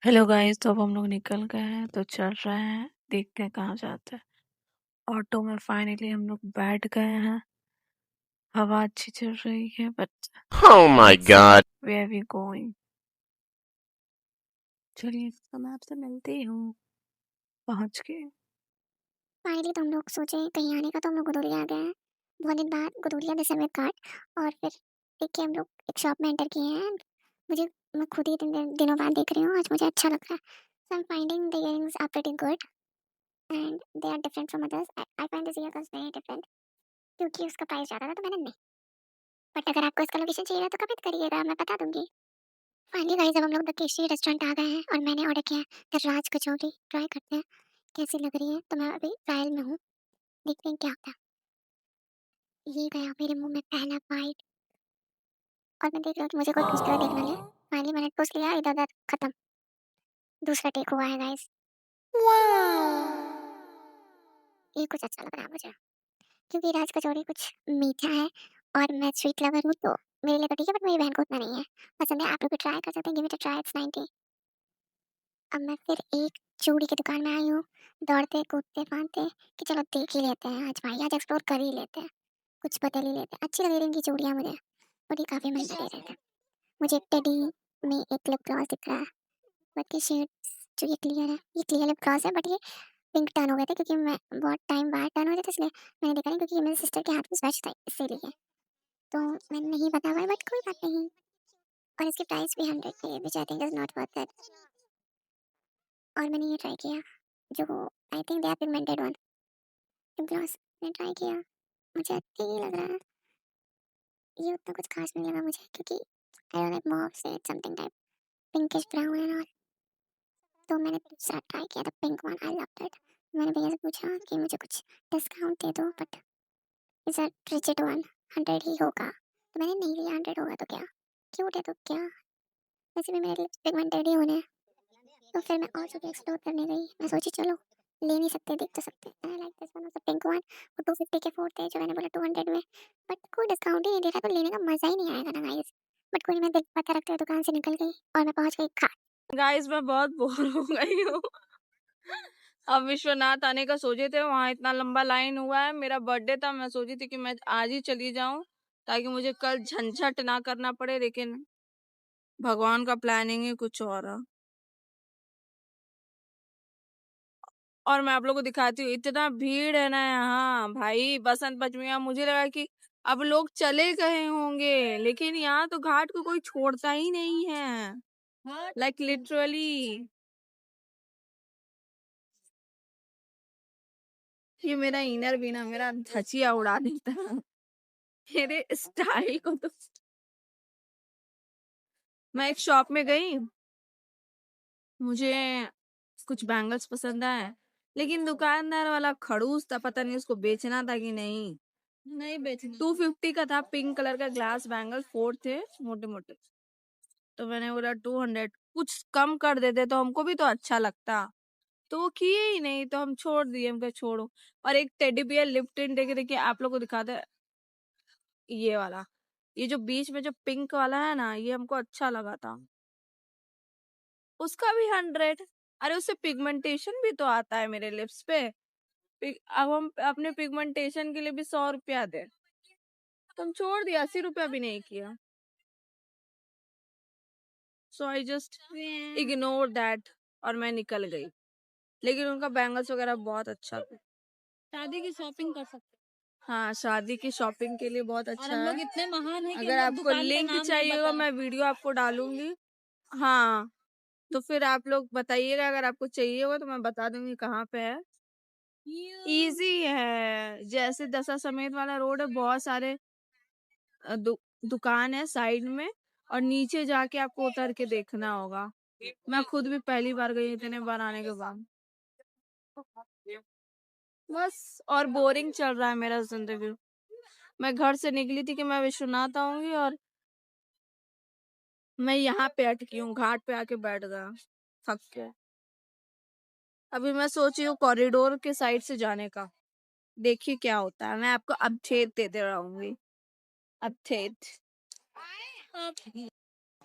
Hello guys, तो अब हम लोग निकल गए हैं तो चल रहे हैं, देखते हैं कहाँ जाते हैं। ऑटो में फाइनली हम लोग बैठ गए हैं। हवा अच्छी चल रही है but Oh my let's see god. Where we going. चलिए तो मैं आपसे मिलती हूँ पहुँच के। फाइनली तो हम लोग सोचे कहीं आने का, तो हम लोग गुदोलिया आ गए हैं। बहुत दिन बाद गुदोलिया दिस समय घाट। और फिर देख के हम लोग एक शॉप में एंटर किए हैं। मुझे मैं खुद ही दिनों बाद देख रही हूँ, आज मुझे अच्छा लग रहा है। So I am finding the earrings are pretty good and they are different from others. I find this earrings very different क्योंकि उसका प्राइस ज़्यादा था तो मैंने नहीं। बट अगर आपको इसका लोकेशन चाहिए तो कमेंट करिएगा, मैं बता दूंगी। फाइनली गाइस, जब हम लोग द केशरी रेस्टोरेंट आ गए हैं और मैंने ऑर्डर किया है द राज कचौरी। ट्राई करते हैं कैसी लग रही है। तो मैं अभी ट्रायल में हूँ, देखते हैं क्या होता है। ये गया मेरे मुंह में पहला बाइट और मैं देख रही हूँ कि मुझे कोई पूछते हुए देख ना ले। फाइनली मैंने पूछ लिया, इधर उधर खत्म। दूसरा टेक हुआ है गाइस। ये कुछ अच्छा लग रहा है मुझे क्योंकि राज कचौड़ी कुछ मीठा है और मैं स्वीट लवर हूँ, तो मेरे लिए तो ठीक है, बट मेरी बहन को उतना नहीं है पसंद है। आप लोग भी ट्राई कर सकते हैं, give it a try, it's 90। अब मैं फिर एक चूड़ी की दुकान में आई हूँ, दौड़ते कूदते फांदते कि चलो देख ही लेते हैं आज, भाई आज एक्सप्लोर कर ही लेते हैं, कुछ बदल ही लेते हैं। अच्छी लग रही इनकी चूड़ियाँ मुझे, और ये काफ़ी महंगा दे रहे थे। मुझे एक टेडी में एक लिप ग्लॉस दिख रहा है, बट की शेड जो ये क्लियर है, ये क्लियर लिप ग्लॉस है, बट ये पिंक टर्न हो गए थे क्योंकि मैं बहुत टाइम बाद टर्न हो गए थे, इसलिए मैंने देखा नहीं, क्योंकि ये मेरी सिस्टर के हाथ में स्वैच था इसीलिए। तो मैंने नहीं बता पाया, बट कोई बात नहीं। और इसकी प्राइस भी 100 की है, which I think is not worth it. और मैंने ये ट्राई किया जो I think they are pigmented one lip gloss, मैंने ट्राई किया, मुझे अच्छा ही लग रहा है। ये उतना कुछ खास नहीं लगा मुझे क्योंकि आई डोंट लाइक मॉव से something type pinkish brown and all. तो मैंने दूसरा ट्राई किया था pink one, I loved it. मैंने भैया से पूछा कि मुझे कुछ डिस्काउंट दे दो, but is a rigid one, 100 ही होगा। तो मैंने नहीं लिया, 100 होगा तो क्या, क्यूट है तो क्या, वैसे भी मेरे लिप्स पिगमेंटेड ही होने हैं। तो फिर मैं और जगह एक्सप्लोर करने गई। मैं सोची चलो ले नहीं सकते, देख तो सकते। I like this one, of the pink one. वो 250 के 4 थे, जो मैंने बोला 200 में, बट कोई डिस्काउंट ही नहीं दे रहा, तो लेने का मजा ही नहीं आएगा ना गाइस। बट कोई नहीं, मैं दिल पता रखते हुए दुकान से निकल गई और मैं पहुंच गई घाट। गाइस मैं बहुत बोर हो गई हूँ। अब विश्वनाथ आने का सोचे थे, वहाँ इतना लंबा लाइन हुआ है। मेरा बर्थडे था, मैं सोची थी कि मैं आज ही चली जाऊं ताकि मुझे कल झंझट ना करना पड़े, लेकिन भगवान का प्लानिंग ही कुछ और है। और मैं आप लोगों को दिखाती हूँ, इतना भीड़ है ना यहाँ भाई। बसंत पंचमी में मुझे लगा कि अब लोग चले गए होंगे, लेकिन यहाँ तो घाट को कोई छोड़ता ही नहीं है, लाइक लिटरली। ये मेरा इनर भी ना मेरा धचिया उड़ा देता है। मेरे स्टाइल को तो। मैं एक शॉप में गई, मुझे कुछ बैंगल्स पसंद आए, लेकिन दुकानदार वाला खड़ूस था, पता नहीं उसको बेचना था कि नहीं। नहीं बेचना। 250 का था, पिंक कलर का ग्लास बैंगल, 4 थे मोटे मोटे। तो मैंने बोला 200 कुछ कम कर देते तो हमको भी तो अच्छा लगता। तो वो किए ही नहीं, तो हम छोड़ दिए, हम कहे छोड़ो। और एक टेडी बियर लिप्टिन देखे, देखिए आप लोग को दिखाते हैं, ये वाला, ये जो बीच में जो पिंक वाला है ना, ये हमको अच्छा लगा था, उसका भी 100। अरे उससे पिगमेंटेशन भी तो आता है मेरे लिप्स पे। अब हम अपने पिगमेंटेशन के लिए भी 100 रुपया दे, तो हम छोड़ दिया, 80 रुपया भी नहीं किया। सो आई जस्ट इग्नोर दैट और मैं निकल गई। लेकिन उनका बैंगल्स वगैरह बहुत अच्छा था। शादी की शॉपिंग कर सकते हाँ, शादी की शॉपिंग के लिए बहुत हैं। और अच्छा हम है। लोग इतने महान हैं कि अगर हम लोग आपको दुकान का लिंक नाम नहीं चाहिए होगा, बताए। मैं वीडियो आपको डालूंगी। हाँ, तो फिर आप लोग बताइएगा, अगर आपको चाहिए होगा तो मैं बता दूंगी कहाँ पे है। इजी है, जैसे दशा समेत वाला रोड है, बहुत सारे दुकान है साइड में, और नीचे जाके आपको उतर के देखना होगा। मैं खुद भी पहली बार गई इतने बार आने के बाद। बस, और बोरिंग चल रहा है मेरा जिंदगी। मैं घर से निकली थी कि मैं विश्वनाथ आऊंगी, और मैं यहाँ पे अटकी हूँ, घाट पे आके बैठ गया थक के। अभी मैं सोच रही हूँ कॉरिडोर के साइड से जाने का, देखिए क्या होता है। मैं आपको अपडेट देते रहूंगी, अपडेट।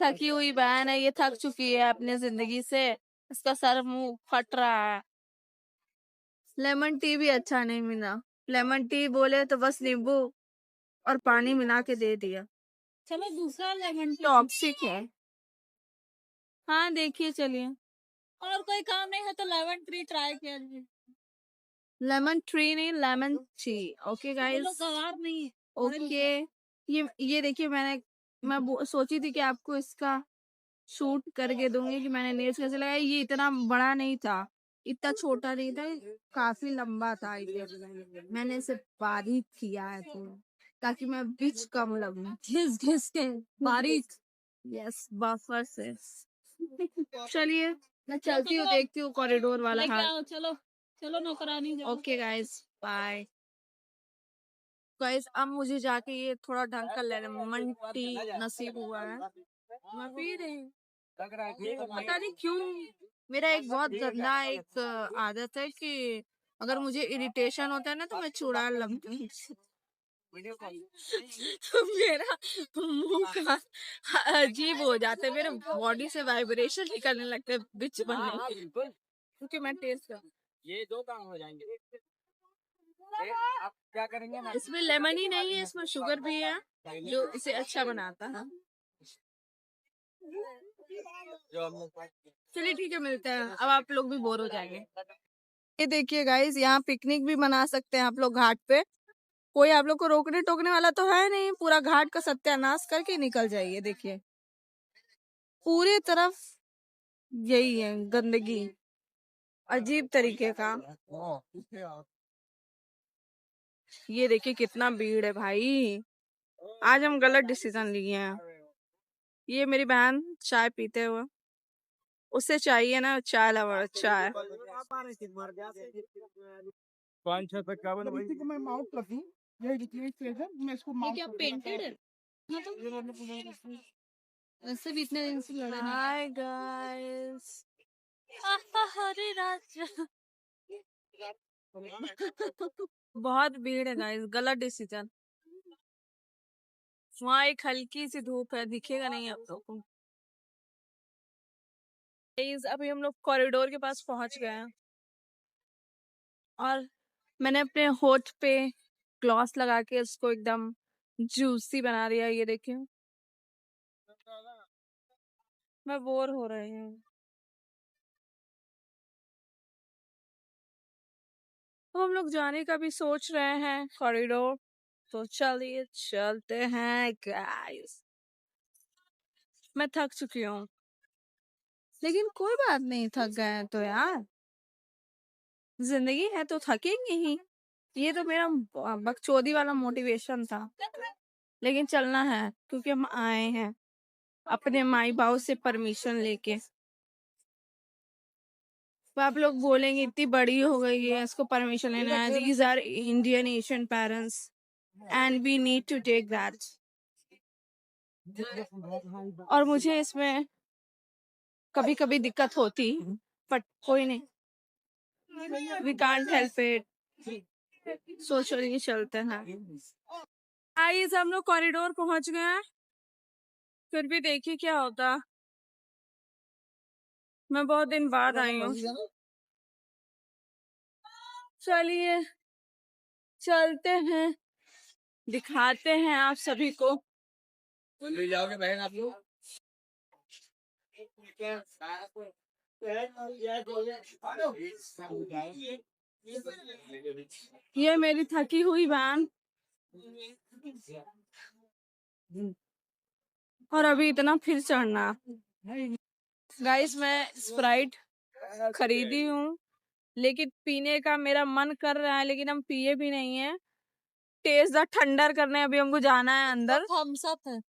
थकी हुई बहन है, ये थक चुकी है अपनी जिंदगी से, इसका सर मुंह फट रहा है। लेमन टी भी अच्छा नहीं मिला। लेमन टी बोले तो बस नींबू और पानी मिला के दे दिया। चलो दूसरा लेमन टी। टॉक्सिक है। हाँ देखिए चलिए। और कोई काम नहीं है तो लेमन ट्री ट्राई किया जाए। लेमन ट्री नहीं, लेमन टी। ओके वो गाइस, लोग गवार नहीं है। ओके। ये देखिए, मैं सोची थी कि आपको इसका शूट करके दूंगी कि मैंने नेल्स कैसे लगाया। ये इतना बड़ा नहीं था, इतना छोटा नहीं था, काफी लंबा था ये। मैंने इसे बारीक किया है थोड़ा, ताकि मैं बिच कम लगूं। घिस घिस के बारीक। यस, बफर से। चलिए मैं चलती हूँ, देखती हूँ कॉरिडोर वाला लेके हाल। आओ, चलो चलो नौकरानी जाओ। Okay guys, bye. गाइस अब मुझे जाके ये थोड़ा ढंग का लेमन टी नसीब हुआ है, मैं पी रही हूँ। पता नहीं क्यों मेरा एक बहुत गंदा एक आदत है कि अगर मुझे इरिटेशन होता है ना तो मैं चुड़ैल लगती हूँ। तो मेरा मुंह का अजीब हो जाता है, मेरे बॉडी से वाइब्रेशन निकलने लगते हैं बिच बनने के, क्योंकि मैं टेस्ट कर। ये 2 काम हो जाएंगे। आप क्या करेंगे ना, इसमें लेमन ही नहीं है, इसमें शुगर भी है जो इसे अच्छा बनाता है। जो हम लोग चलिए ठीक है, मिलते हैं। अब आप लोग भी बोर हो जाएंगे। ये देखिए गाइस, यहाँ पिकनिक भी मना सकते हैं आप लोग घाट पे। कोई आप लोग को रोकने टोकने वाला तो है नहीं, पूरा घाट का सत्यानाश करके निकल जाइए। देखिए पूरी तरफ यही है गंदगी, अजीब तरीके का। ये देखिए कितना भीड़ है भाई। आज हम गलत डिसीजन लिए हैं। ये मेरी बहन चाय पीते हुए, उससे चाहिए ना चाय लवर चाय। 5-6 तक का बन भाई। मैं माउंट रखूं, ये लिटरेचर मैं इसको ये माउंट क्या कर पेंटेड है? ऐसे भी इतने दिन से लड़े नहीं। हाय गाइस, हरे राजा। बहुत भीड़ है गाइस, गलत डिसीजन। वहाँ एक हल्की सी धूप है, दिखेगा नहीं आप लोगों को। गाइस अभी हम लोग कॉरिडोर के पास पहुंच गए हैं और मैंने अपने होठ पे ग्लॉस लगा के इसको एकदम जूसी बना दिया। ये देखिए मैं बोर हो रही हूँ। तो हम लोग जाने का भी सोच रहे हैं कॉरिडोर, तो चलिए चलते हैं गाइस। मैं थक चुकी हूँ, लेकिन कोई बात नहीं, थक गए हैं तो यार जिंदगी है तो थकेंगे ही। ये तो मेरा बकचोदी वाला मोटिवेशन था, लेकिन चलना है क्योंकि हम आए हैं अपने माई बाबू से परमिशन लेके। तो आप लोग बोलेंगे इतनी बड़ी हो गई है, इसको परमिशन लेना है। These are Indian Asian parents and we need to take that. और मुझे इसमें कभी कभी दिक्कत होती, बट कोई नहीं, वी कांट हेल्प इट। सोचो ये चलते हैं। आइए हम लोग कॉरिडोर पहुंच गए हैं, फिर भी देखिए क्या होता। मैं बहुत दिन बाद आई हूँ। चलिए चलते हैं, दिखाते हैं आप सभी को। ले जाओगे बहन आप लोग? ये मेरी थकी हुई बहन, और अभी इतना फिर चढ़ना। गाइस मैं स्प्राइट खरीदी हूँ, लेकिन पीने का मेरा मन कर रहा है, लेकिन हम पिए भी नहीं है। टेस्ट द ठंडर करने अभी हमको जाना है अंदर। थम्स अप है।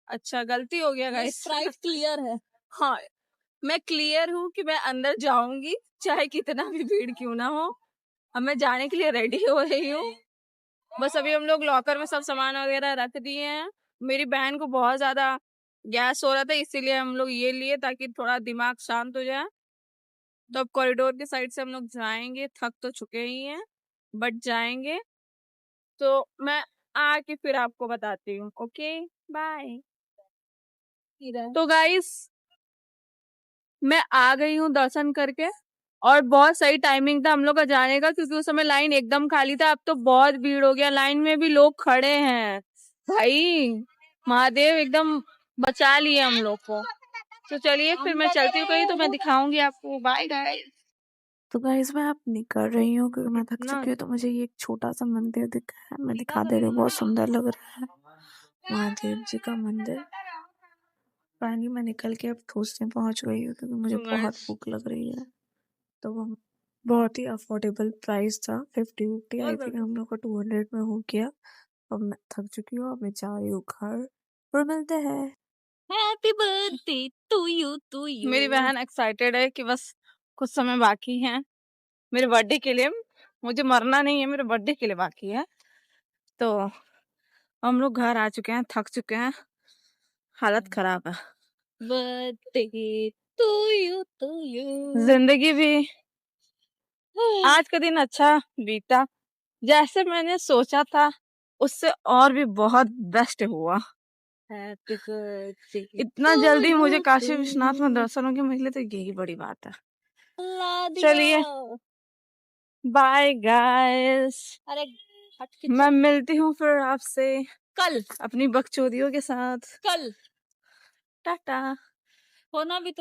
अच्छा गलती हो गया गाइस। स्प्राइट क्लियर है। हाँ मैं क्लियर हूँ कि मैं अंदर जाऊंगी, चाहे कितना भी भीड़ क्यों ना हो। अब मैं जाने के लिए रेडी हो रही हूँ। बस अभी हम लोग लॉकर में सब सामान वगैरह रख दिए हैं। मेरी बहन को बहुत ज्यादा गैस हो रहा था, इसीलिए हम लोग ये लिए ताकि थोड़ा दिमाग शांत हो जाए। तो अब कॉरिडोर के साइड से हम लोग जाएंगे, थक तो चुके ही हैं बट जाएंगे। तो मैं आके फिर आपको बताती हूँ। Okay bye. नहीं रहा है। तो गाइस मैं आ गई हूँ दर्शन करके, और बहुत सही टाइमिंग था हम लोग का जाने का, क्योंकि उस समय लाइन एकदम खाली था। अब तो बहुत भीड़ हो गया, लाइन में भी लोग खड़े हैं भाई। महादेव एकदम बचा लिए हम लोग को। तो चलिए फिर मैं चलती हूँ कहीं, तो मैं दिखाऊंगी आपको। Bye guys. तो गाइस मैं अब निकल रही हूँ क्योंकि मैं थक चुकी हूँ। तो मुझे ये एक छोटा सा मंदिर दिखा है, मैं दिखा दे रही हूँ, बहुत सुंदर लग रहा है, महादेव जी का मंदिर। पानी में निकल के अब ठोसने पहुंच गई हूँ क्योंकि मुझे बहुत भूख लग रही है। तो वो बहुत ही अफोर्डेबल प्राइस था, 50 आई थिंक हम लोग को 200 में हो गया। अब मैं थक चुकी हूँ, अब मैं जा रही हूँ घर, और मिलते हैं। Happy birthday to you. मेरी बहन एक्साइटेड है कि बस कुछ समय बाकी है मेरे बर्थडे के लिए। मुझे मरना नहीं है, मेरे बर्थडे के लिए बाकी है। तो हम लोग घर आ चुके हैं, थक चुके हैं, हालत खराब है। Birthday to you. जिंदगी भी आज का दिन अच्छा बीता, जैसे मैंने सोचा था उससे और भी बहुत बेस्ट हुआ। हैप्पी बर्थडे इतना जल्दी मुझे काशी विश्वनाथ में दर्शन हो गया, मेरे लिए तो यही बड़ी बात है। चलिए बाय गाइस, अरे हट के मैं मिलती हूँ फिर आपसे कल अपनी बकचोदियों के साथ। कल टाटा। होना भी तो